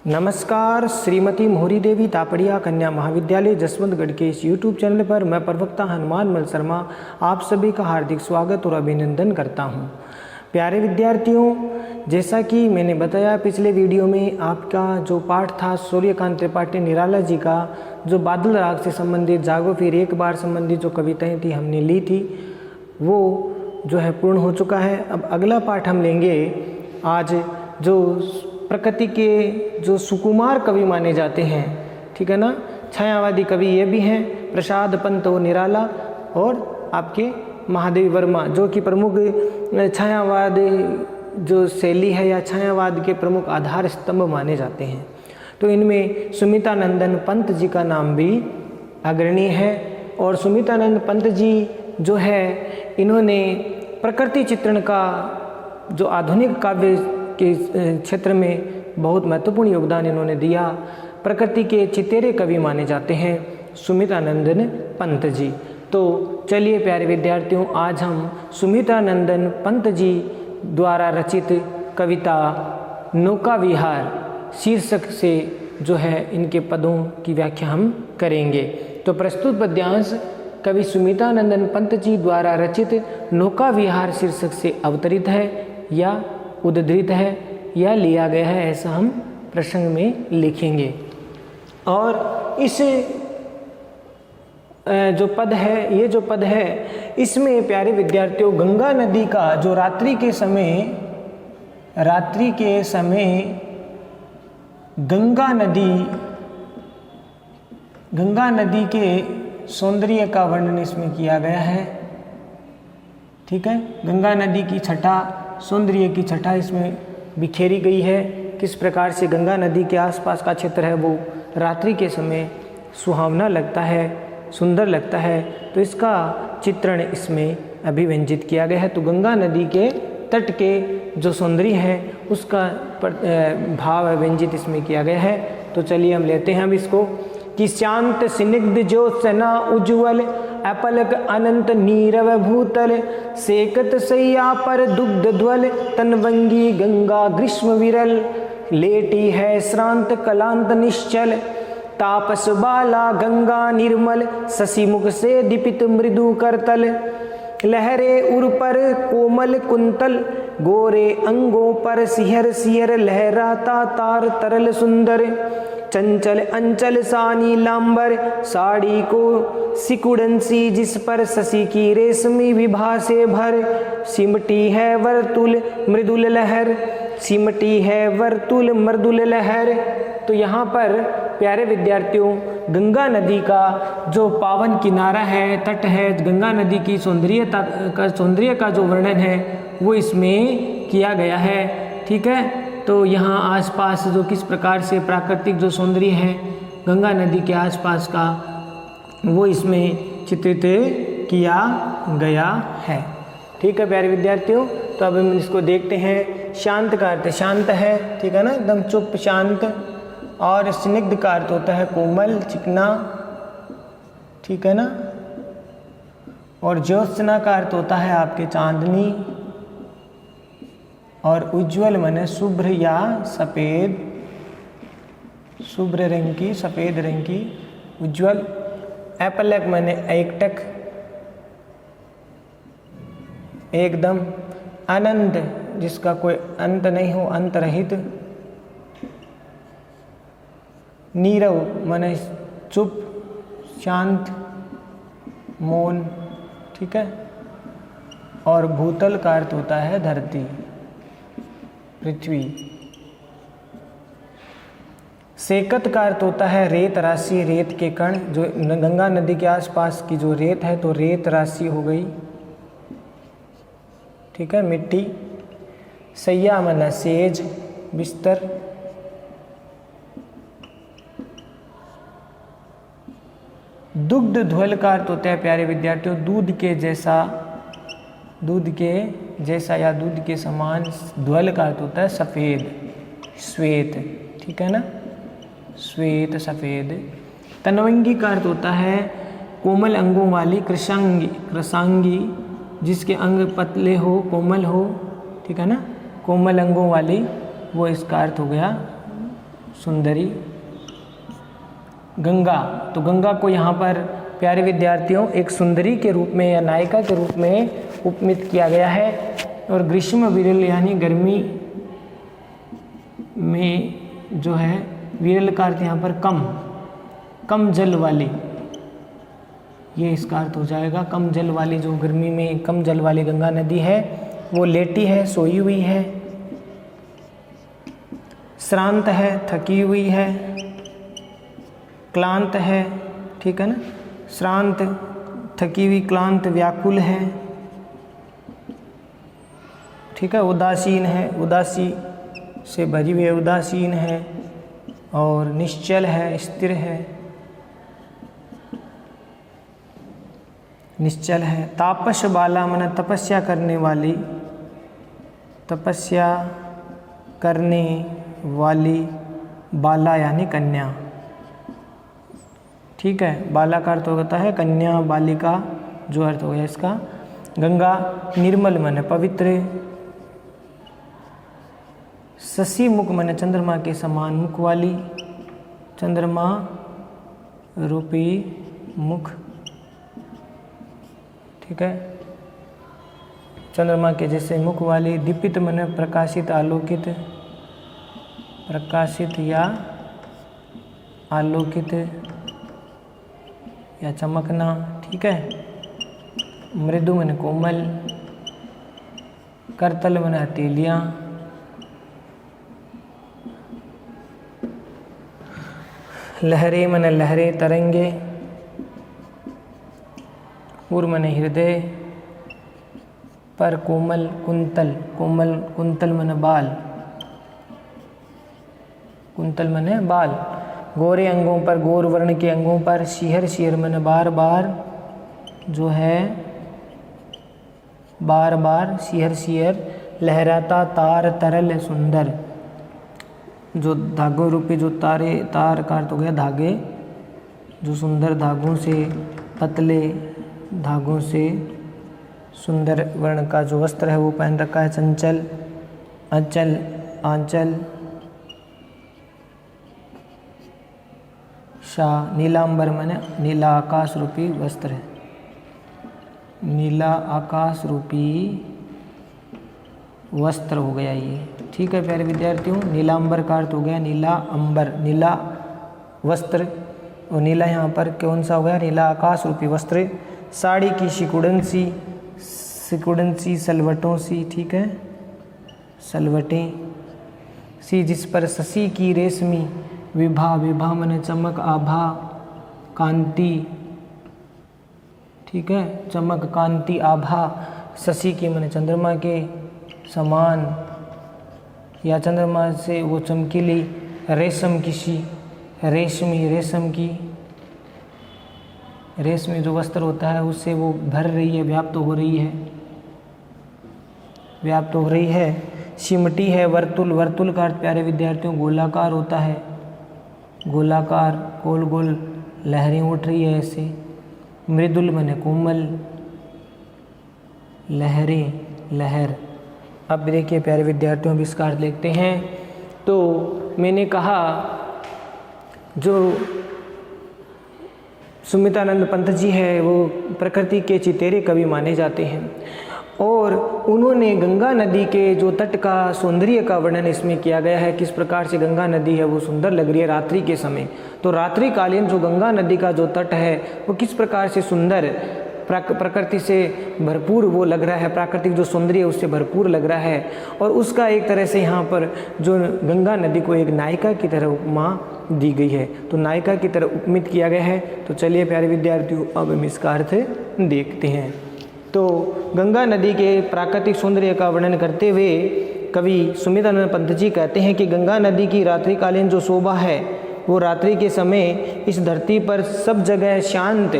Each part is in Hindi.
नमस्कार। श्रीमती मोहरी देवी तापड़िया कन्या महाविद्यालय जसवंतगढ़ के इस यूट्यूब चैनल पर मैं प्रवक्ता हनुमान मल शर्मा आप सभी का हार्दिक स्वागत और अभिनंदन करता हूं। प्यारे विद्यार्थियों, जैसा कि मैंने बताया पिछले वीडियो में, आपका जो पाठ था सूर्यकांत त्रिपाठी निराला जी का, जो बादल राग से संबंधित जागो फिर एक बार संबंधित जो कविताएँ थी हमने ली थी, वो जो है पूर्ण हो चुका है। अब अगला पाठ हम लेंगे आज, जो प्रकृति के जो सुकुमार कवि माने जाते हैं, ठीक है ना, छायावादी कवि ये भी हैं, प्रसाद पंत और निराला, और आपके महादेव वर्मा, जो कि प्रमुख छायावाद जो शैली है या छायावाद के प्रमुख आधार स्तंभ माने जाते हैं। तो इनमें सुमितानंदन पंत जी का नाम भी अग्रणी है। और सुमितानंद पंत जी जो है, इन्होंने प्रकृति चित्रण का जो आधुनिक काव्य के क्षेत्र में बहुत महत्वपूर्ण योगदान इन्होंने दिया। प्रकृति के चितेरे कवि माने जाते हैं सुमितानंदन पंत जी। तो चलिए प्यारे विद्यार्थियों, आज हम सुमितानंदन पंत जी द्वारा रचित कविता नौका विहार शीर्षक से जो है इनके पदों की व्याख्या हम करेंगे। तो प्रस्तुत पद्यांश कवि सुमितानंदन पंत जी द्वारा रचित नौका विहार शीर्षक से अवतरित है या उद्धृत है या लिया गया है, ऐसा हम प्रसंग में लिखेंगे। और इस जो पद है, ये जो पद है, इसमें प्यारे विद्यार्थियों गंगा नदी का जो रात्रि के समय गंगा नदी के सौंदर्य का वर्णन इसमें किया गया है। ठीक है, गंगा नदी की छटा, सौंदर्य की छटा इसमें बिखेरी गई है। किस प्रकार से गंगा नदी के आसपास का क्षेत्र है वो रात्रि के समय सुहावना लगता है, सुंदर लगता है, तो इसका चित्रण इसमें अभिव्यंजित किया गया है। तो गंगा नदी के तट के जो सौंदर्य है उसका भाव व्यंजित इसमें किया गया है। तो चलिए हम लेते हैं अब इसको कि शांत स्निग्ध ज्योत्सना उज्ज्वल अपलक अनंत नीरव भूतल सेकत सैया पर दुग्ध ध्वल तनवंगी गंगा ग्रीष्म विरल लेटी है श्रांत कलांत निश्चल तापस बाला गंगा निर्मल शशिमुख से दीपित मृदु करतल लहरे उर पर कोमल कुंतल गोरे अंगों पर सिहर सिहर लहराता तार तरल सुंदर चंचल अंचल सानी लांबर साड़ी को सिकुड़न सी जिस पर शशि की रेशमी विभा से भर सिमटी है वर्तुल मृदुल लहर, सिमटी है वर्तुल मृदुल लहर। तो यहाँ पर प्यारे विद्यार्थियों गंगा नदी का जो पावन किनारा है, तट है, गंगा नदी की सौंदर्य का जो वर्णन है वो इसमें किया गया है। ठीक है, तो यहाँ आसपास जो किस प्रकार से प्राकृतिक जो सौंदर्य है गंगा नदी के आसपास का, वो इसमें चित्रित किया गया है। ठीक है प्यारे विद्यार्थियों, तो अब हम इसको देखते हैं। शांत का अर्थ शांत है, ठीक है ना, एकदम चुप शांत। और स्निग्ध का अर्थ होता है कोमल चिकना, ठीक है ना। और ज्योत्सना का अर्थ होता है आपके चांदनी। और उज्ज्वल माने शुभ्र या सफ़ेद, शुभ्र रंग की, सफ़ेद रंग की, उज्ज्वल। अपलक माने एकटक, एकदम। अनंत जिसका कोई अंत नहीं हो, अंत रहित। नीरव माने चुप, शांत, मौन, ठीक है। और भूतल का अर्थ होता है धरती, पृथ्वी। सेकत का अर्थ होता है रेत राशि, रेत के कण। जो गंगा नदी के आसपास की जो रेत है तो रेत राशि हो गई, ठीक है, मिट्टी। सैया माना सेज, बिस्तर। दुग्ध ध्वल का अर्थ होता है प्यारे विद्यार्थियों दूध के जैसा, दूध के जैसा या दूध के समान। ध्वल का अर्थ होता है सफ़ेद, श्वेत, ठीक है ना, श्वेत सफ़ेद। तनवंगी का अर्थ होता है कोमल अंगों वाली, कृशांगी जिसके अंग पतले हो, कोमल हो, ठीक है ना, कोमल अंगों वाली, वो इसका अर्थ हो गया सुंदरी गंगा। तो गंगा को यहाँ पर प्यारे विद्यार्थियों एक सुंदरी के रूप में या नायिका के रूप में उपमित किया गया है। और ग्रीष्म विरल यानी गर्मी में जो है, विरल का अर्थ यहाँ पर कम जल वाली, ये इसका अर्थ हो जाएगा कम जल वाली। जो गर्मी में कम जल वाली गंगा नदी है वो लेटी है, सोई हुई है, श्रांत है, थकी हुई है, क्लांत है, ठीक है ना, श्रांत, थकी हुई, क्लांत, व्याकुल है, ठीक है, उदासीन है, उदासी से भरी हुई है, उदासीन है, और निश्चल है, स्थिर है, निश्चल है। तापस बाला मन तपस्या करने वाली, तपस्या करने वाली, बाला यानी कन्या, ठीक है, बाला का अर्थ होता है कन्या, बालिका जो अर्थ हो गया इसका। गंगा निर्मल मन पवित्र, शशि मुख मन चंद्रमा के समान मुख वाली, चंद्रमा रूपी मुख, ठीक है, चंद्रमा के जैसे मुख वाली। दीपित मन प्रकाशित, आलोकित, प्रकाशित या आलोकित या चमकना, ठीक है। मृदु मन कोमल, करतल मन हथेलियाँ, लहरे मन लहरे तरंगे, उर मन हृदय, पर कोमल कुंतल, कोमल कुंतल मन बाल, कुंतल मन बाल। गोरे अंगों पर, गोर वर्ण के अंगों पर, शिहर शिहर मन बार बार जो है, बार बार, शिहर शिहर, लहराता तार तरल सुंदर। जो धागों रूपी जो तारे, तार का अर्थ हो गया धागे, जो सुंदर धागों से, पतले धागों से सुंदर वर्ण का जो वस्त्र है वो पहन रखा है। चंचल, अचल, आंचल, शाह, नीलांबर माने नीला आकाश रूपी वस्त्र है, नीला आकाश रूपी वस्त्र हो गया ये, ठीक है प्यारे विद्यार्थियों। नीलांबर का अर्थ हो गया नीला अंबर, नीला वस्त्र, और नीला यहाँ पर कौन सा हो गया, नीला आकाश रूपी वस्त्र। साड़ी की सिकुड़न सी, सिकुड़न सी सलवटों सी, ठीक है, सलवटें सी, जिस पर शशि की रेशमी विभा, विभा मन चमक, आभा, कांति, ठीक है, चमक, कांति, आभा। शशि के मन चंद्रमा के समान या चंद्रमा से वो चमकीली, रेशम किसी, रेशमी, रेशम की, रेशमी जो वस्त्र होता है उससे वो भर रही है, व्याप्त हो रही है, व्याप्त हो रही है। सिमटी है, वर्तुल, वर्तुल का अर्थ प्यारे विद्यार्थियों गोलाकार होता है, गोलाकार, गोल गोल लहरें उठ रही है ऐसे। मृदुल माने कोमल, लहरें, लहर। अब देखिए प्यारे विद्यार्थियों अब इसका अर्थ देखते हैं। तो मैंने कहा जो सुमितानंद पंत जी है वो प्रकृति के चितेरे कवि माने जाते हैं, और उन्होंने गंगा नदी के जो तट का सौंदर्य का वर्णन इसमें किया गया है, किस प्रकार से गंगा नदी है वो सुंदर लग रही है रात्रि के समय। तो रात्रि कालीन जो गंगा नदी का जो तट है वो किस प्रकार से सुंदर, प्रकृति से भरपूर वो लग रहा है, प्राकृतिक जो सौंदर्य उससे भरपूर लग रहा है। और उसका एक तरह से यहाँ पर जो गंगा नदी को एक नायिका की तरह उपमा दी गई है, तो नायिका की तरह उपमित किया गया है। तो चलिए प्यारे विद्यार्थियों अब हम इसका अर्थ देखते हैं। तो गंगा नदी के प्राकृतिक सौंदर्य का वर्णन करते हुए कवि सुमितानंद पंत जी कहते हैं कि गंगा नदी की रात्रिकालीन जो शोभा है वो रात्रि के समय इस धरती पर सब जगह शांत,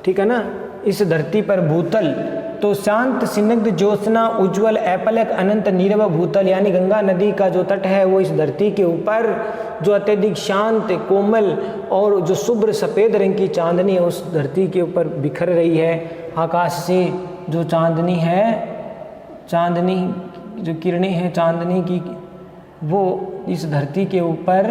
ठीक है ना, इस धरती पर भूतल तो शांत, स्निग्ध, ज्योत्सना, उज्ज्वल, ऐपलक, अनंत, नीरव भूतल, यानी गंगा नदी का जो तट है वो इस धरती के ऊपर जो अत्यधिक शांत, कोमल और जो शुभ्र सफ़ेद रंग की चांदनी है उस धरती के ऊपर बिखर रही है। आकाश से जो चांदनी है, चांदनी जो किरणें हैं चांदनी की वो इस धरती के ऊपर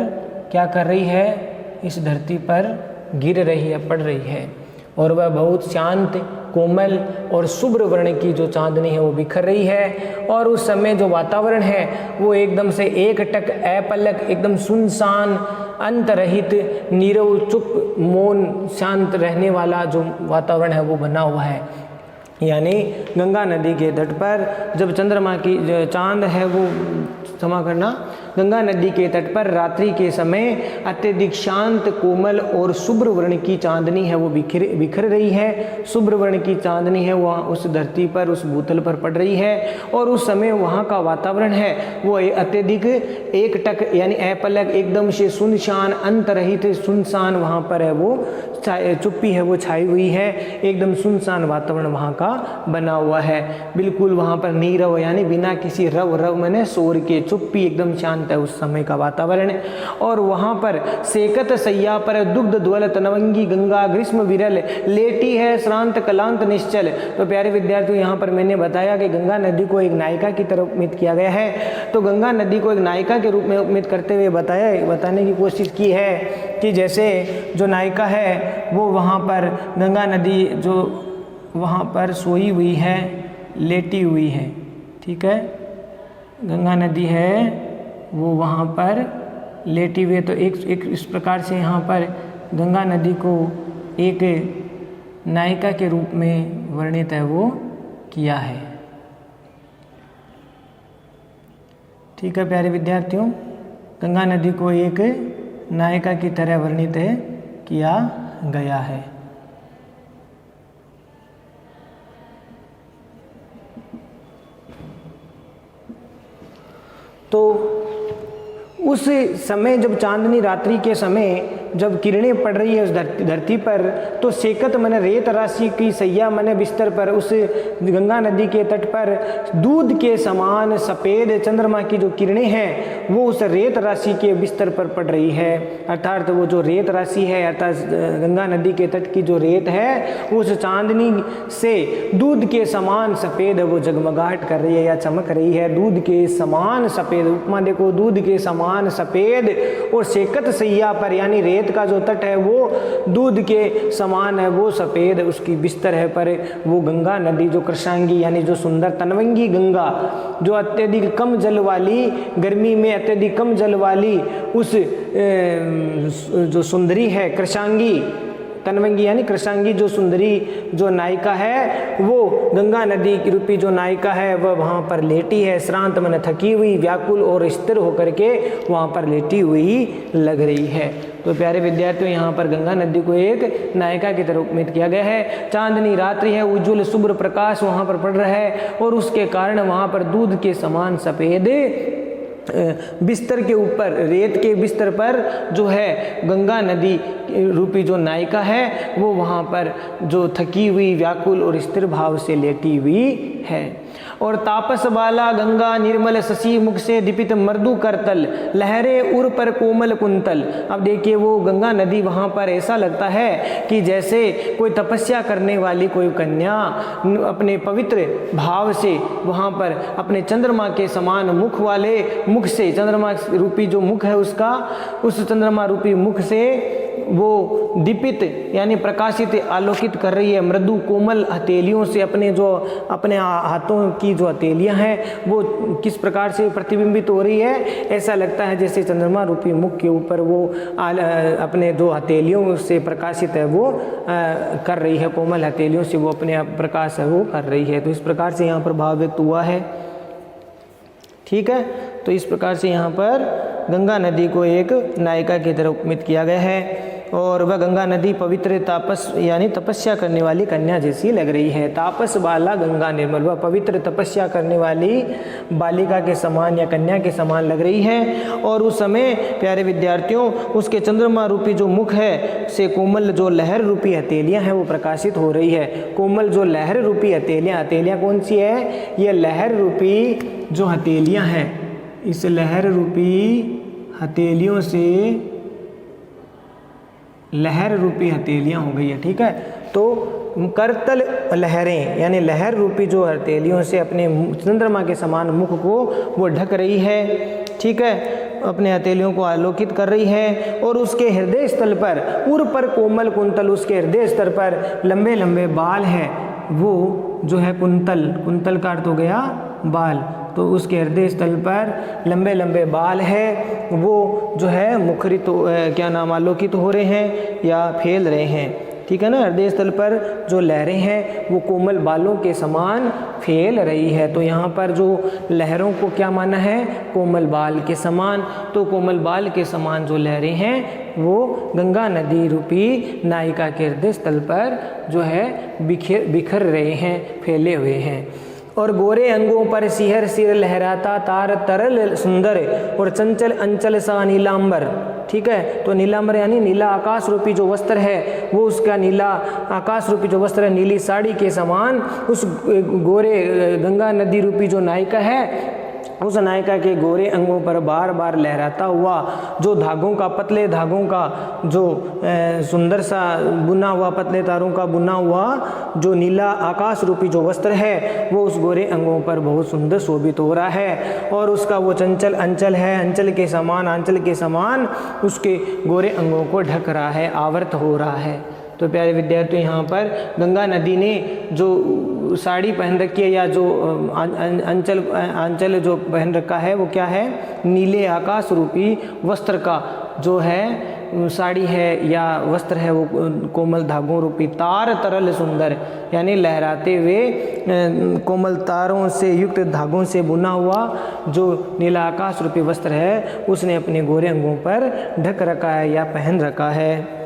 क्या कर रही है, इस धरती पर गिर रही है, पड़ रही है। और वह बहुत शांत, कोमल और शुभ्र वर्ण की जो चांदनी है वो बिखर रही है। और उस समय जो वातावरण है वो एकदम से एकटक, अपलक, एकदम सुनसान, अंतरहित, नीरव, चुप, मौन, शांत रहने वाला जो वातावरण है वो बना हुआ है। यानी गंगा नदी के तट पर जब चंद्रमा की जो चांद है वो, क्षमा करना, गंगा नदी के तट पर रात्रि के समय अत्यधिक शांत, कोमल और शुभ्र वर्ण की चांदनी है वो बिखर रही है। शुभ्र वर्ण की चांदनी है वहाँ उस धरती पर, उस भूतल पर पड़ रही है। और उस समय वहाँ का वातावरण है वो अत्यधिक एकटक यानी अपलक, एकदम से सुनसान, अंतरहित, सुनसान वहाँ पर है वो चुप्पी है वो छाई हुई है। एकदम सुनसान वातावरण वहाँ का बना हुआ है। बिल्कुल वहाँ पर नीरव यानी बिना किसी रव मैंने शोर के, चुप्पी, एकदम शांत है उस समय का वातावरण। और वहाँ पर सेकत सैया पर दुग्ध द्वल तनवंगी गंगा ग्रीष्म विरल लेटी है श्रांत कलांत निश्चल। तो प्यारे विद्यार्थियों, यहाँ पर मैंने बताया कि गंगा नदी को एक नायिका की तरफ उपमित किया गया है। तो गंगा नदी को एक नायिका के रूप में उपमित करते हुए बताने की कोशिश की है कि जैसे जो नायिका है वो वहाँ पर गंगा नदी जो वहाँ पर सोई हुई है, लेटी हुई है, ठीक है, गंगा नदी है वो वहाँ पर लेटी हुई है। तो एक इस प्रकार से यहाँ पर गंगा नदी को एक नायिका के रूप में वर्णित है वो किया है। ठीक है प्यारे विद्यार्थियों, गंगा नदी को एक नायिका की तरह वर्णित किया गया है। तो उस समय जब चांदनी रात्रि के समय जब किरणें पड़ रही है उस धरती पर, तो सेकत मैंने रेत राशि की सैया मैंने बिस्तर पर उस गंगा नदी के तट पर दूध के समान सफ़ेद चंद्रमा की जो किरणें हैं वो उस रेत राशि के बिस्तर पर पड़ रही है। अर्थात वो जो रेत राशि है, अर्थात गंगा नदी के तट की जो रेत है उस चांदनी से दूध के समान सफ़ेद वो जगमगाहट कर रही है या चमक रही है। दूध के समान सफ़ेद, उपमा देखो, दूध के समान सफ़ेद। और सेकत सैया पर यानी रेत का जो तट है वो दूध के समान है, वो सफ़ेद उसकी बिस्तर है पर वो गंगा नदी जो कृष्णांगी यानी जो सुंदर तनवंगी गंगा, जो अत्यधिक कम जल वाली, गर्मी में अत्यधिक कम जल वाली उस जो सुंदरी है कृष्णांगी, तनवंगी यानी कृष्णांगी जो सुंदरी जो नायिका है वो गंगा नदी की रूपी जो नायिका है वह वहाँ पर लेटी है, श्रांत मन थकी हुई, व्याकुल और स्थिर होकर के वहाँ पर लेटी हुई लग रही है। तो प्यारे विद्यार्थियों, यहाँ पर गंगा नदी को एक नायिका की तरह उपमित किया गया है। चांदनी रात्रि है, उज्ज्वल शुभ्र प्रकाश वहाँ पर पड़ रहा है और उसके कारण वहाँ पर दूध के समान सफ़ेद बिस्तर के ऊपर, रेत के बिस्तर पर जो है गंगा नदी रूपी जो नायिका है वो वहाँ पर जो थकी हुई, व्याकुल और स्थिर भाव से लेटी हुई है। और तापस बाला गंगा निर्मल शशि मुख से दीपित मृदु करतल लहरे उर पर कोमल कुंतल। अब देखिए वो गंगा नदी वहाँ पर ऐसा लगता है कि जैसे कोई तपस्या करने वाली कोई कन्या अपने पवित्र भाव से वहाँ पर अपने चंद्रमा के समान मुख वाले मुख से, चंद्रमा रूपी जो मुख है उसका, उस चंद्रमा रूपी मुख से वो दीपित यानी प्रकाशित, आलोकित कर रही है मृदु कोमल हथेलियों से। अपने हाथों की जो हथेलियां हैं वो किस प्रकार से प्रतिबिंबित हो रही है, ऐसा लगता है जैसे चंद्रमा रूपी मुख के ऊपर वो अपने दो हथेलियों से प्रकाशित है वो कर रही है, कोमल हथेलियों से वो अपने प्रकाश है वो कर रही है। तो इस प्रकार से यहाँ पर भाव व्यक्त हुआ है। ठीक है, तो इस प्रकार से यहाँ पर गंगा नदी को एक नायिका की तरह उपमित किया गया है। और वह गंगा नदी पवित्र तापस यानी तपस्या करने वाली कन्या जैसी लग रही है। तापस बाला गंगा निर्मल, वह पवित्र तपस्या करने वाली बालिका के समान या कन्या के समान लग रही है। और उस समय प्यारे विद्यार्थियों उसके चंद्रमा रूपी जो मुख है से कोमल जो लहर रूपी हथेलियां हैं वो प्रकाशित हो रही है। कोमल जो लहर रूपी हथेलियां कौन सी है, ये लहर रूपी जो हथेलियां हैं, इस लहर रूपी हथेलियों से लहर रूपी हथेलियां हो गई है। ठीक है, तो करतल लहरें यानी लहर रूपी जो हथेलियों से अपने चंद्रमा के समान मुख को वो ढक रही है। ठीक है, अपने हथेलियों को आलोकित कर रही है और उसके हृदय स्थल पर उर पर कोमल कुंतल, उसके हृदय स्तर पर लंबे लंबे बाल हैं, वो जो है कुंतल का अर्थ हो गया बाल, तो उसके हृदय स्थल पर लंबे लंबे बाल है, वो जो है मुखरित क्या नाम आलोकित हो रहे हैं या फैल रहे हैं, ठीक है ना। हृदय स्थल पर जो लहरें हैं वो कोमल बालों के समान फैल रही है। तो यहाँ पर जो लहरों को क्या माना है, कोमल बाल के समान। तो कोमल बाल के समान जो लहरें हैं वो गंगा नदी रूपी नायिका के हृदय स्थल पर जो है बिखर रहे हैं, फैले हुए हैं। और गोरे अंगों पर सिहर सिर लहराता तार तरल सुंदर और चंचल अंचल सा नीलांबर, ठीक है। तो नीलांबर यानी नीला आकाश रूपी जो वस्त्र है वो उसका नीला आकाश रूपी जो वस्त्र है नीली साड़ी के समान उस गोरे गंगा नदी रूपी जो नायिका है उस नायिका के गोरे अंगों पर बार बार लहराता हुआ जो धागों का, पतले धागों का जो सुंदर सा बुना हुआ, पतले तारों का बुना हुआ जो नीला आकाश रूपी जो वस्त्र है वो उस गोरे अंगों पर बहुत सुंदर शोभित हो रहा है। और उसका वो चंचल अंचल है, अंचल के समान उसके गोरे अंगों को ढक रहा है, आवृत हो रहा है। तो प्यारे विद्यार्थियों, यहाँ पर गंगा नदी ने जो साड़ी पहन रखी है या जो अंचल जो पहन रखा है वो क्या है, नीले आकाश रूपी वस्त्र का जो है साड़ी है या वस्त्र है वो कोमल धागों रूपी तार तरल सुंदर यानी लहराते हुए कोमल तारों से युक्त धागों से बुना हुआ जो नीला आकाश रूपी वस्त्र है उसने अपने गोरे अंगों पर ढक रखा है या पहन रखा है,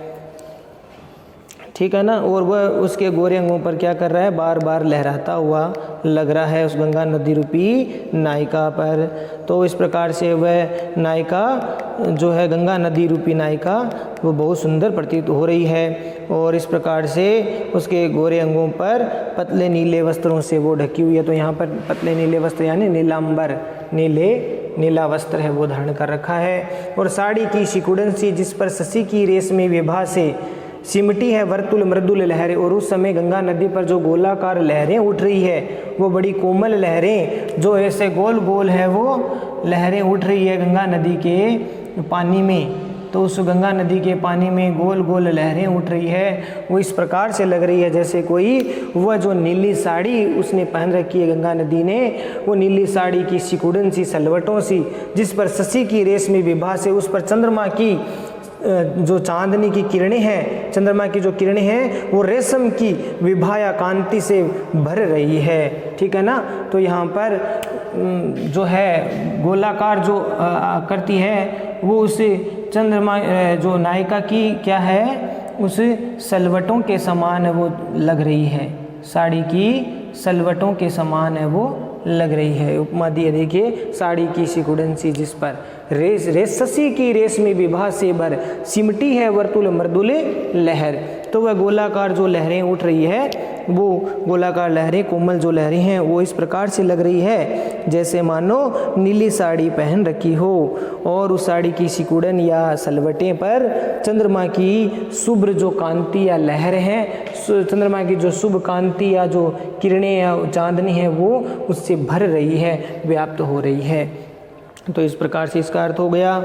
ठीक है ना। और वह उसके गोरे अंगों पर क्या कर रहा है, बार बार लहराता हुआ लग रहा है उस गंगा नदी रूपी नायिका पर। तो इस प्रकार से वह नायिका जो है गंगा नदी रूपी नायिका वो बहुत सुंदर प्रतीत हो रही है और इस प्रकार से उसके गोरे अंगों पर पतले नीले वस्त्रों से वो ढकी हुई है। तो यहाँ पर पतले नीले वस्त्र यानी नीलांबर, नीला वस्त्र है वो धारण कर रखा है। और साड़ी की सिकुड़न सी जिस पर शशि की रेशमी विभा से सिमटी है वर्तुल मृदुल लहरें, और उस समय गंगा नदी पर जो गोलाकार लहरें उठ रही है वो बड़ी कोमल लहरें जो ऐसे गोल गोल है वो लहरें उठ रही है गंगा नदी के पानी में। तो उस गंगा नदी के पानी में गोल गोल लहरें उठ रही है, वो इस प्रकार से लग रही है जैसे कोई वह जो नीली साड़ी उसने पहन रखी है गंगा नदी ने, वो नीली साड़ी की सिकुड़न सी सलवटों सी जिस पर शशि की रेशमी विभा से उस पर चंद्रमा की जो चांदनी की किरणें हैं, चंद्रमा की जो किरणें हैं वो रेशम की विभा या कांति से भर रही है, ठीक है ना। तो यहाँ पर जो है गोलाकार जो करती है वो उस चंद्रमा जो नायिका की क्या है उस सलवटों के समान वो लग रही है, साड़ी की सलवटों के समान है वो लग रही है। उपमा दी है, देखिए, साड़ी की सिकुड़न सी जिस पर शशि की रेशमी विभा से भर सिमटी है वर्तुल मृदुले लहर। तो वह गोलाकार जो लहरें उठ रही है वो गोलाकार लहरें, कोमल जो लहरें हैं वो इस प्रकार से लग रही है जैसे मानो नीली साड़ी पहन रखी हो और उस साड़ी की सिकुड़न या सलवटें पर चंद्रमा की शुभ्र जो कांति या लहर है, चंद्रमा की जो शुभ कांति या जो किरणें या चांदनी है वो उससे भर रही है, व्याप्त हो रही है। तो इस प्रकार से इसका अर्थ हो गया,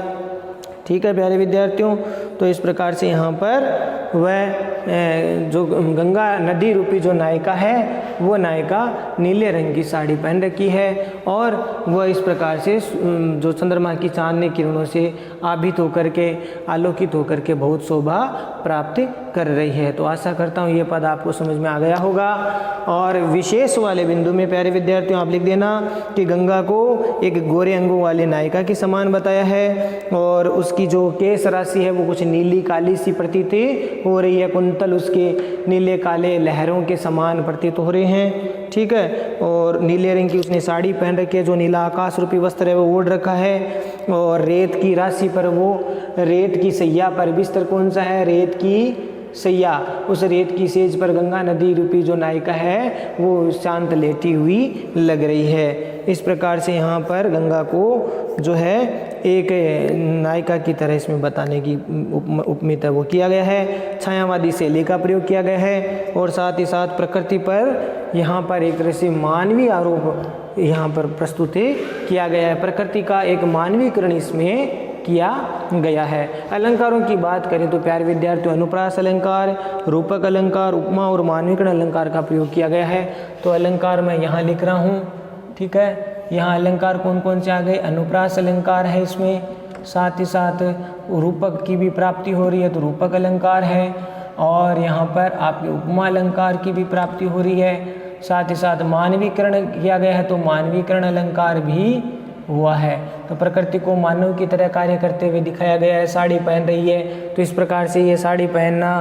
ठीक है प्यारे विद्यार्थियों। तो इस प्रकार से यहाँ पर वह जो गंगा नदी रूपी जो नायिका है वो नायिका नीले रंग की साड़ी पहन रखी है और वह इस प्रकार से जो चंद्रमा की चांदनी किरणों से आभित होकर के, आलोकित होकर के बहुत शोभा प्राप्त कर रही है। तो आशा करता हूँ ये पद आपको समझ में आ गया होगा। और विशेष वाले बिंदु में प्यारे विद्यार्थियों आप लिख देना कि गंगा को एक गोरे अंगों वाले नायिका के समान बताया है और उसकी जो केश राशि है वो कुछ नीली काली सी प्रतीत हो रही है, कुंतल उसके नीले काले लहरों के समान प्रतीत हो रहे हैं, ठीक है। और नीले रंग की उसने साड़ी पहन रखी है, जो नीला आकाश रूपी वस्त्र है वो ओढ़ रखा है। और रेत की राशि पर वो, रेत की सैया पर बिस्तर कौन सा है, रेत की सैया, उस रेत की सेज पर गंगा नदी रूपी जो नायिका है वो शांत लेटी हुई लग रही है। इस प्रकार से यहाँ पर गंगा को जो है एक नायिका की तरह इसमें बताने की उपमित वो किया गया है। छायावादी शैली का प्रयोग किया गया है और साथ ही साथ प्रकृति पर यहाँ पर एक तरह से मानवीय आरोप यहाँ पर प्रस्तुत किया गया है। प्रकृति का एक मानवीकरण इसमें किया गया है। अलंकारों की बात करें तो प्यारे विद्यार्थियों, अनुप्रास अलंकार, रूपक अलंकार, उपमा और मानवीकरण अलंकार का प्रयोग किया गया है। तो अलंकार मैं यहाँ लिख रहा हूँ, ठीक है। यहाँ अलंकार कौन कौन से आ गए? अनुप्रास अलंकार है इसमें, साथ ही साथ रूपक की भी प्राप्ति हो रही है तो रूपक अलंकार है, और यहाँ पर आपके उपमा अलंकार की भी प्राप्ति हो रही है। साथ ही साथ मानवीकरण किया गया है तो मानवीकरण अलंकार भी हुआ है। तो प्रकृति को मानव की तरह कार्य करते हुए दिखाया गया है। साड़ी पहन रही है तो इस प्रकार से ये साड़ी पहनना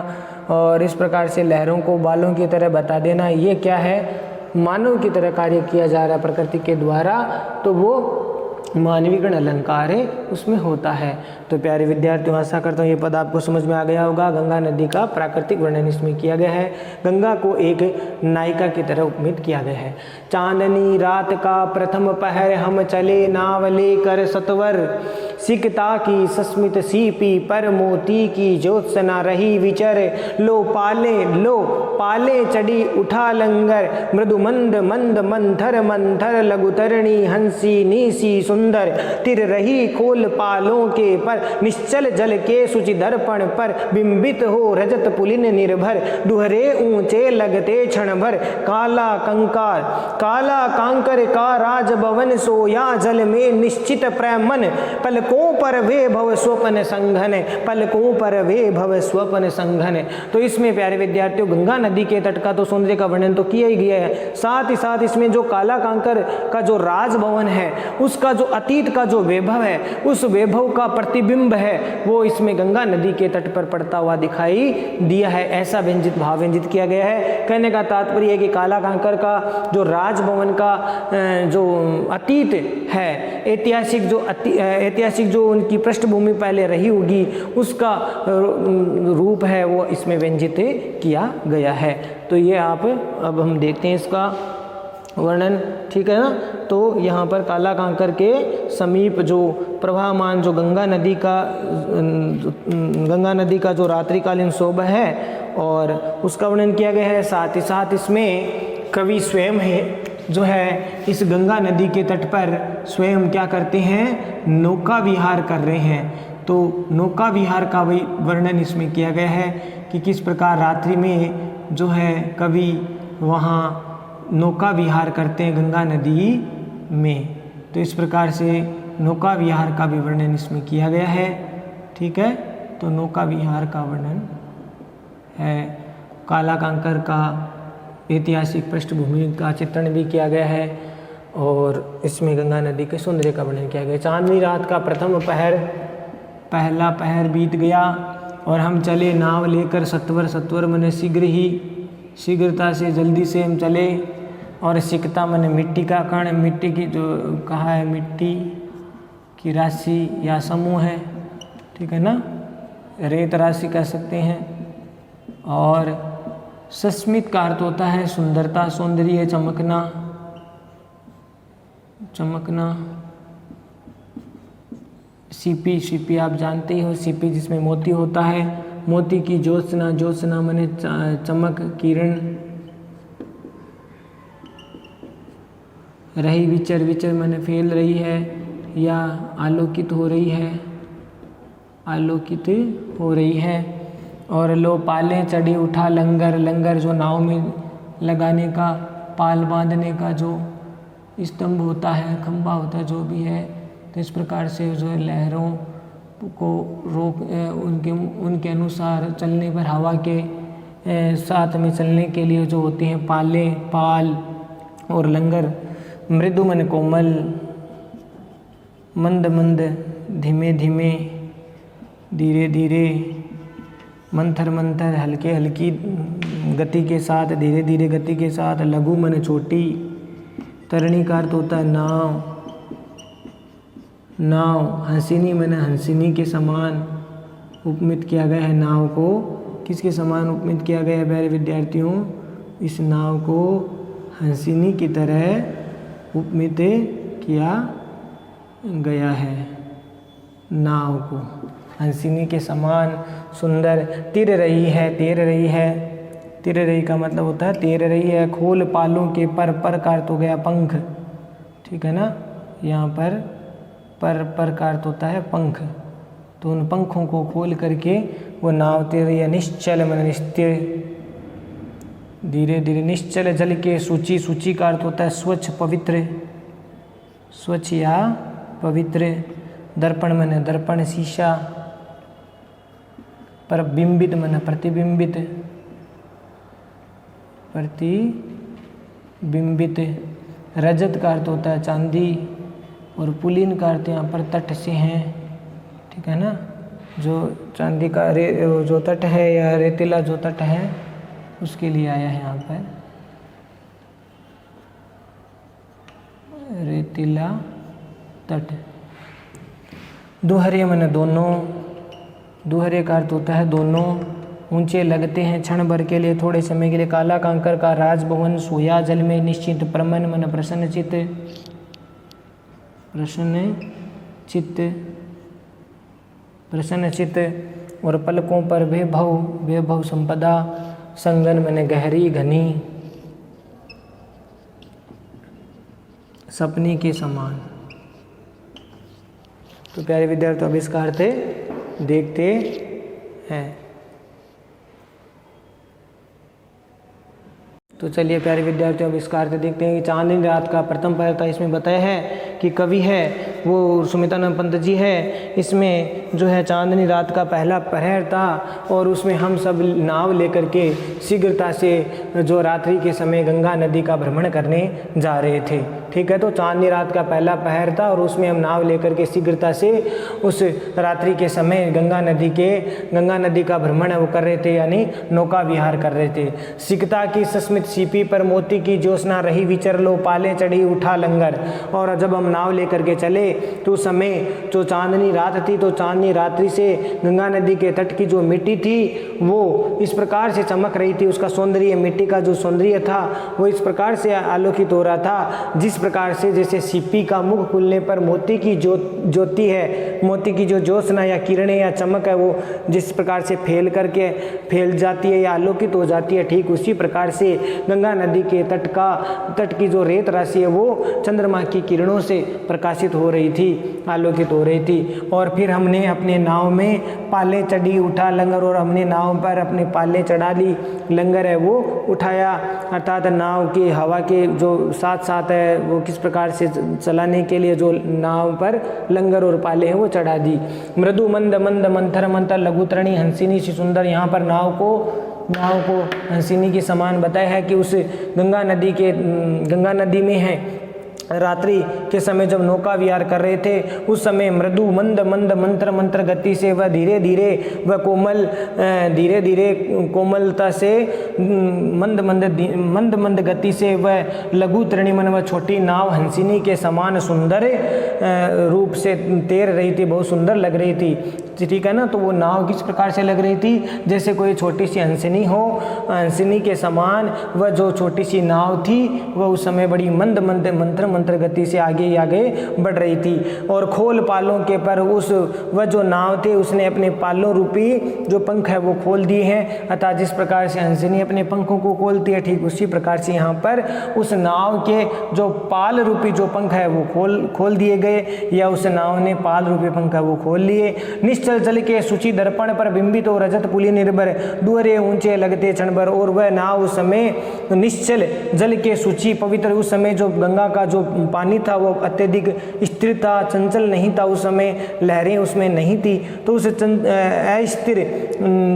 और इस प्रकार से लहरों को बालों की तरह बता देना, ये क्या है? मानव की तरह कार्य किया जा रहा है प्रकृति के द्वारा, तो वो मानवीकरण अलंकार है उसमें होता है। तो प्यारे विद्यार्थियों, आशा करता हूँ ये पद आपको समझ में आ गया होगा। गंगा नदी का प्राकृतिक वर्णन इसमें किया गया है। गंगा को एक नायिका की तरह उपमित किया गया है। चांदनी रात का प्रथम पहर, हम चले नाव लेकर सतवर, सिकता की सस्मित सीपी पर मोती की ज्योत्सना रही विचर, लो पाले चढ़ी उठा लंगर, मृदु मंद मंद मंथर मंथर लघुतरणी हंसी नीसी सुंदर, तिर रही खोल पालों के पर, निश्चल जल के सुचि दर्पण पर, बिंबित हो रजत पुलिन निर्भर, दुहरे ऊंचे लगते क्षण भर, काला कांकर का राज भवन, सोया जल में निश्चित प्रेमन, पलकों पर वे भव स्वप्न संघन, पलकों पर वे भव स्वप्न संघन। तो इसमें प्यारे विद्यार्थियों गंगा नदी के तट का तो सौंदर्य का वर्णन तो किया ही गया है, साथ ही साथ इसमें जो काला कांकर का जो राजभवन है उसका जो अतीत का जो वैभव है, उस वैभव का प्रतिबिंब है वो इसमें गंगा नदी के तट पर पड़ता हुआ दिखाई दिया है। ऐसा व्यंजित भाव व्यंजित किया गया है। कहने का तात्पर्य है कि काला कांकर का जो राजभवन का जो अतीत है, ऐतिहासिक जो उनकी पृष्ठभूमि पहले रही होगी उसका रूप है वो इसमें व्यंजित किया गया है। तो ये आप अब हम देखते हैं इसका वर्णन, ठीक है ना। तो यहाँ पर काला कांकर के समीप जो प्रवाहमान जो गंगा नदी का जो रात्रिकालीन शोभा है और उसका वर्णन किया गया है। साथ ही साथ इसमें कवि स्वयं है जो है इस गंगा नदी के तट पर स्वयं क्या करते हैं? नौका विहार कर रहे हैं। तो नौका विहार का वही वर्णन इसमें किया गया है कि किस प्रकार रात्रि में जो है कवि वहाँ नौका विहार करते हैं गंगा नदी में। तो इस प्रकार से नौका विहार का भी वर्णन इसमें किया गया है, ठीक है। तो नौका विहार का वर्णन है। काला कांकर का ऐतिहासिक पृष्ठभूमि का चित्रण भी किया गया है और इसमें गंगा नदी के सौंदर्य का वर्णन किया गया। चांदनी रात का प्रथम पहर, पहला पहर बीत गया और हम चले नाव लेकर सत्वर, सत्वर मने शीघ्र ही, शीघ्रता से जल्दी से हम चले, और सिकता मने मिट्टी का कण, मिट्टी की जो कहा है मिट्टी की राशि या समूह है, ठीक है ना, रेत राशि कह सकते हैं। और सस्मित का अर्थ होता है सुंदरता, सौंदर्य, चमकना, चमकना। सीपी आप जानते ही हो, सीपी जिसमें मोती होता है, मोती की ज्योत्सना, ज्योत्सना मने चमक, किरण। रही विचर, विचर मने फैल रही है या आलोकित हो रही है, आलोकित हो रही है। और लो पाले चढ़ी उठा लंगर, लंगर जो नाव में लगाने का, पाल बांधने का जो स्तंभ होता है, खंभा होता है, जो भी है। तो इस प्रकार से जो लहरों को रोक उनके अनुसार चलने पर हवा के साथ में चलने के लिए जो होते हैं पाल और लंगर। मृदु मन कोमल, मंद मंद, धीमे धीमे, धीरे धीरे, मंथर मंथर, हल्के हल्की गति के साथ, धीरे धीरे गति के साथ। लघु मन छोटी, तरणी का अर्थ होता है नाव, नाव। हंसिनी मन हंसिनी के समान उपमित किया गया है नाव को किसके समान उपमित किया गया है प्यारे विद्यार्थियों? इस नाव को हंसिनी की तरह उपमित किया गया है। नाव को हंसिनी के समान सुंदर तिर रही है, तैर रही है। तिर रही का मतलब होता है तैर रही है। खोल पालों के पर का अर्थ हो गया पंख, ठीक है ना। यहाँ पर का अर्थ होता है पंख। तो उन पंखों को खोल करके वो नाव तैर रही है। निश्चल मन निस्तिर, धीरे धीरे। निश्चल जल के सूची, सूची का अर्थ होता है स्वच्छ पवित्र, स्वच्छ या पवित्र। दर्पण मन दर्पण शीशा, पर बिंबित मन प्रतिबिंबित, प्रतिबिंबित। रजत का अर्थ होता है चांदी, और पुलिन का अर्थ यहाँ पर तट से हैं, ठीक है ना। जो चांदी का जो तट है या रेतीला जो तट है उसके लिए आया है यहाँ पर रेतीला तट। दुहरे मन दोनों, दुहरे का अर्थ होता है दोनों। ऊंचे लगते हैं क्षण भर के लिए, थोड़े समय के लिए। काला कांकर का राजभवन, सोया जल में निश्चित। प्रमन मन प्रसन्न चित्त, प्रसन्न चित्त, प्रसन्न चित्त। और पलकों पर वैभव, वैभव संपदा। संगन मन गहरी घनी, सपने के समान। तो प्यारे विद्यार्थी अब इसका अर्थ देखते हैं। तो चलिए प्यारे विद्यार्थियों अब इसका अर्थ देखते हैं कि चांदनी रात का प्रथम पहर था। इसमें बताया है कि कवि है वो सुमित्रानंद पंत जी है। इसमें जो है चांदनी रात का पहला पहर था और उसमें हम सब नाव लेकर के शीघ्रता से जो रात्रि के समय गंगा नदी का भ्रमण करने जा रहे थे, ठीक है। तो चांदनी रात का पहला पहर था और उसमें हम नाव लेकर के शीघ्रता से उस रात्रि के समय गंगा नदी का भ्रमण वो कर रहे थे, यानी नौका विहार कर रहे थे। सिकता की सस्मित सीपी पर मोती की ज्योत्सना रही विचर लो, पाले चढ़ी उठा लंगर। और जब हम नाव लेकर के चले तो उस समय जो चांदनी रात थी, तो चांदनी रात्रि से गंगा नदी के तट की जो मिट्टी थी वो इस प्रकार से चमक रही थी। उसका सौंदर्य, मिट्टी का जो सौंदर्य था वो इस प्रकार से आलोकित हो रहा था, जिस प्रकार से जैसे सीपी का मुख खुलने पर मोती की ज्योति है, मोती की जो ज्योत्सना या किरणें या चमक है वो जिस प्रकार से फैल जाती है या आलोकित हो जाती है, ठीक उसी प्रकार से गंगा नदी के तट की जो रेत राशि है वो चंद्रमा की किरणों से प्रकाशित हो रही थी, आलोकित हो रही थी। और फिर हमने अपने नाव में पाले चढ़ी उठा लंगर, और हमने नाव पर अपने पाले चढ़ा ली, लंगर है वो उठाया, अर्थात नाव की हवा के जो साथ साथ है वो किस प्रकार से चलाने के लिए जो नाव पर लंगर और पाले हैं वो चढ़ा दी। मृदु मंद मंद मंथर मंथर लघुतरणी हंसिनी सी सुंदर। यहाँ पर नाव को हंसिनी के समान बताया है कि उस गंगा नदी में है। रात्रि के समय जब नौका विहार कर रहे थे उस समय मृदु मंद मंद मंत्र गति से वह धीरे धीरे कोमलता से मंद गति से वह लघु तृणिमन व छोटी नाव हंसिनी के समान सुंदर रूप से तैर रही थी, बहुत सुंदर लग रही थी, ठीक है ना। तो वो नाव किस प्रकार से लग रही थी, जैसे कोई छोटी सी हंसिनी हो, हंसिनी के समान वह जो छोटी सी नाव थी वह उस समय बड़ी मंद मंत्र गति से आगे बढ़ रही थी। और खोल पालों के पर वह जो नाव थे उसने अपने पालों रूपी जो पंख है वो खोल दिए हैं, अतः जिस प्रकार से हंसिनी अपने पंखों को खोलती है ठीक उसी प्रकार से यहाँ पर उस नाव के जो पाल रूपी जो पंख है वो खोल दिए गए, या उस नाव ने पाल रूपी पंख है वो खोल लिए। निश्चल जल के सूची दर्पण पर बिंबित और रजत पुली निर्भर, दुहरे ऊंचे लगते क्षण भर। और वह नाव उस समय निश्चल जल के सूची पवित्र, उस समय जो गंगा का जो पानी था वो अत्यधिक स्थिर था, चंचल नहीं था, उस समय लहरें उसमें नहीं थी। तो उस अस्थिर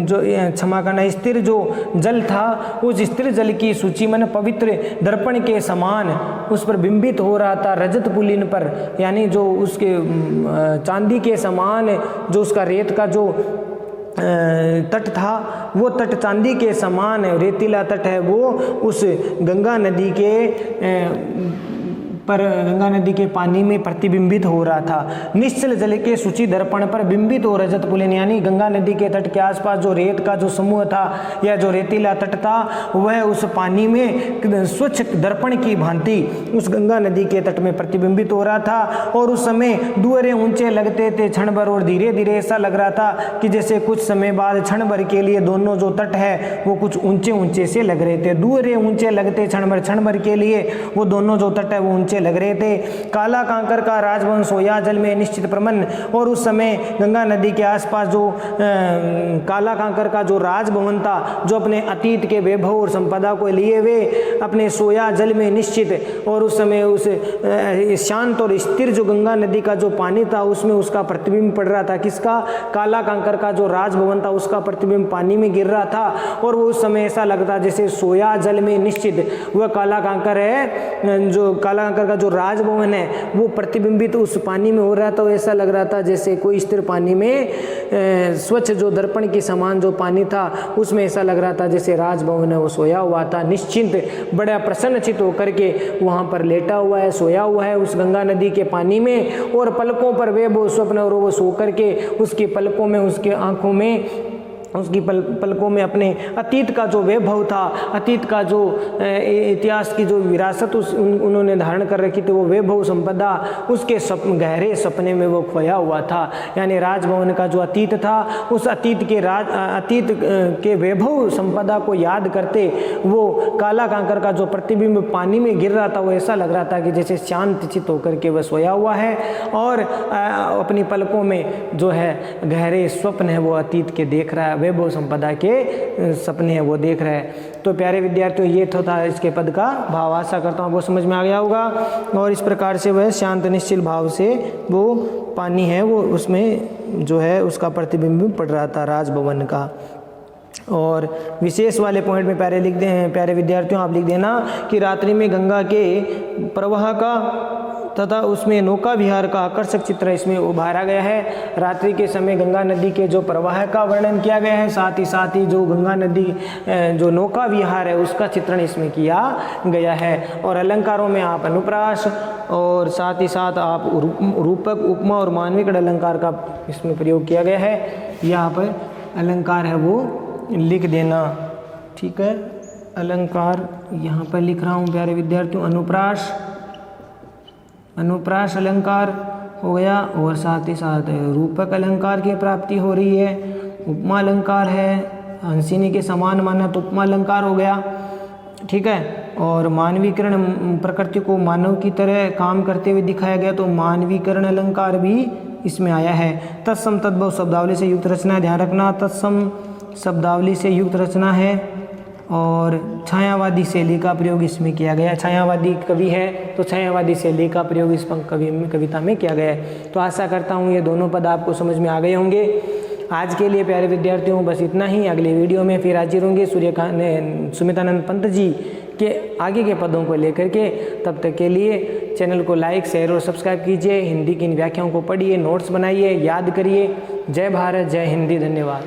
जो क्षमा करना स्थिर जो जल था उस स्थिर जल की सूची मन पवित्र दर्पण के समान उस पर बिंबित हो रहा था, रजत पुलिन पर, यानी जो उसके चांदी के समान जो उसका रेत का जो तट था वो तट चांदी के समान रेतीला तट है वो उस गंगा नदी के पर गंगा नदी के पानी में प्रतिबिंबित हो रहा था। निश्चल जल के सूची दर्पण पर बिंबित हो रजत पुलिन, यानी गंगा नदी के तट के आसपास जो रेत का जो समूह था या जो रेतीला तट था वह उस पानी में स्वच्छ दर्पण की भांति उस गंगा नदी के तट में प्रतिबिंबित हो रहा था। और उस समय दुअरे ऊंचे लगते थे क्षण भर, और धीरे धीरे ऐसा लग रहा था कि जैसे कुछ समय बाद क्षण भर के लिए दोनों जो तट है वो कुछ ऊंचे ऊंचे से लग रहे थे। दुअरे ऊंचे लगते क्षण भर के लिए वो दोनों जो तट है वो ऊंचे लग रहे थे। काला कांकर का राजभवन सोया जल में निश्चित प्रमन, और उस समय गंगा नदी के आसपास जो काला कांकर का जो राजभवन था, जो अपने अतीत के वैभव और संपदा को लिए हुए अपने सोया जल में निश्चित, और उस समय उस शांत और स्थिर जो गंगा नदी का जो पानी था उसमें उसका प्रतिबिंब पड़ रहा था। किसका? काला कांकर का जो राजभवन था उसका प्रतिबिंब पानी में गिर रहा था। और वो उस समय ऐसा लगता जैसे सोया जल में निश्चित वह काला कांकर है, जो काला कांकर का जो राजभवन है वो प्रतिबिंबित उस पानी में हो रहा था। ऐसा लग रहा था जैसे कोई स्थिर पानी में स्वच्छ जो दर्पण के समान जो पानी था उसमें ऐसा लग रहा था जैसे राजभवन है वो सोया हुआ था, निश्चिंत बड़ा प्रसन्नचित होकर के वहाँ पर लेटा हुआ है, सोया हुआ है उस गंगा नदी के पानी में। और पलकों पर वे वो स्वप्न, और वो सो करके उसकी पलकों में, उसके आँखों में, उसकी पलकों में अपने अतीत का जो वैभव था, अतीत का जो इतिहास की जो विरासत उन्होंने धारण कर रखी थी, वो वैभव संपदा उसके गहरे सपने में वो खोया हुआ था। यानी राजभवन का जो अतीत था उस अतीत के वैभव संपदा को याद करते वो काला कांकर का जो प्रतिबिंब पानी में गिर रहा था वो ऐसा लग रहा था कि जैसे शांत चित होकर के वह सोया हुआ है और अपनी पलकों में जो है गहरे स्वप्न है वो अतीत के देख रहा है, वैभव संपदा के सपने हैं वो देख रहे हैं। तो प्यारे विद्यार्थियों ये तो था इसके पद का भाव। आशा करता हूँ वो समझ में आ गया होगा। और इस प्रकार से वह शांत निश्चल भाव से वो पानी है वो उसमें जो है उसका प्रतिबिंब पड़ रहा था राजभवन का। और विशेष वाले पॉइंट में प्यारे विद्यार्थियों आप लिख देना कि रात्रि में गंगा के प्रवाह का तथा उसमें नौका विहार का आकर्षक चित्र इसमें उभारा गया है। रात्रि के समय गंगा नदी के जो प्रवाह का वर्णन किया गया है, साथ ही जो गंगा नदी जो नौका विहार है उसका चित्रण इसमें किया गया है। और अलंकारों में आप अनुप्रास और साथ ही साथ आप रूपक, उपमा और मानविक अलंकार का इसमें प्रयोग किया गया है। यहाँ पर अलंकार है वो लिख देना, ठीक है। अलंकार यहाँ पर लिख रहा हूँ प्यारे विद्यार्थियों। अनुप्रास अलंकार हो गया और साथ ही साथ रूपक अलंकार की प्राप्ति हो रही है। उपमा अलंकार है, हंसिनी के समान माना तो उपमा अलंकार हो गया, ठीक है। और मानवीकरण, प्रकृति को मानव की तरह काम करते हुए दिखाया गया तो मानवीकरण अलंकार भी इसमें आया है। तत्सम तद्भव शब्दावली से युक्त रचना, ध्यान रखना तत्सम शब्दावली से युक्त रचना है। और छायावादी शैली का प्रयोग इसमें किया गया। छायावादी कवि है तो छायावादी शैली का प्रयोग इस कविता में किया गया है। तो आशा करता हूँ ये दोनों पद आपको समझ में आ गए होंगे। आज के लिए प्यारे विद्यार्थियों बस इतना ही। अगले वीडियो में फिर हाजिर होंगे सुमितानंद पंत जी के आगे के पदों को लेकर के। तब तक के लिए चैनल को लाइक, शेयर और सब्सक्राइब कीजिए। हिंदी की इन व्याख्याओं को पढ़िए, नोट्स बनाइए, याद करिए। जय भारत, जय हिंदी, धन्यवाद।